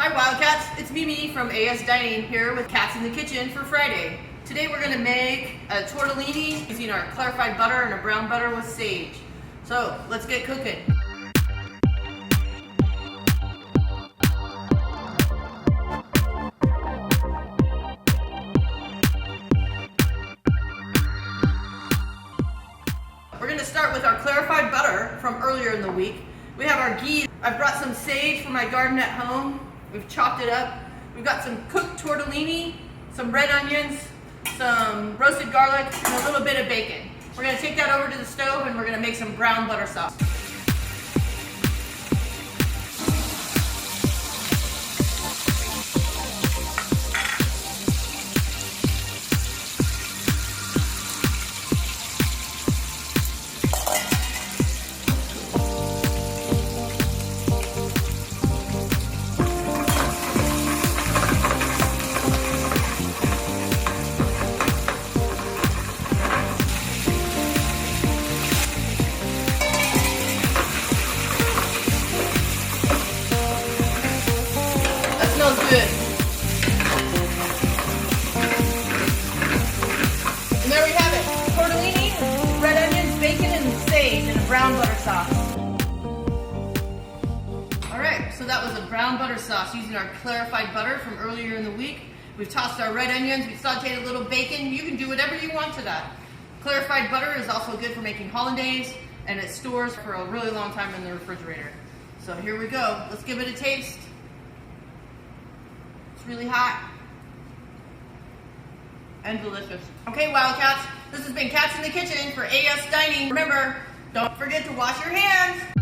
Hi Wildcats, it's Mimi from AS Dining here with Cats in the Kitchen for Friday. Today we're going to make a tortellini using our clarified butter and a brown butter with sage. So let's get cooking. We're going to start with our clarified butter from earlier in the week. We have our ghee. I've brought some sage from my garden at home. We've chopped it up. We've got some cooked tortellini, some red onions, some roasted garlic, and a little bit of bacon. We're going to take that over to the stove and we're going to make some brown butter sauce. Smells good. And there we have it. Tortellini, red onions, bacon, and sage, and a brown butter sauce. Alright, so that was a brown butter sauce using our clarified butter from earlier in the week. We've tossed our red onions, we sauteed a little bacon. You can do whatever you want to that. Clarified butter is also good for making hollandaise, and it stores for a really long time in the refrigerator. So here we go. Let's give it a taste. Really hot and delicious. Okay, Wildcats, this has been Cats in the Kitchen for AS Dining. Remember, don't forget to wash your hands.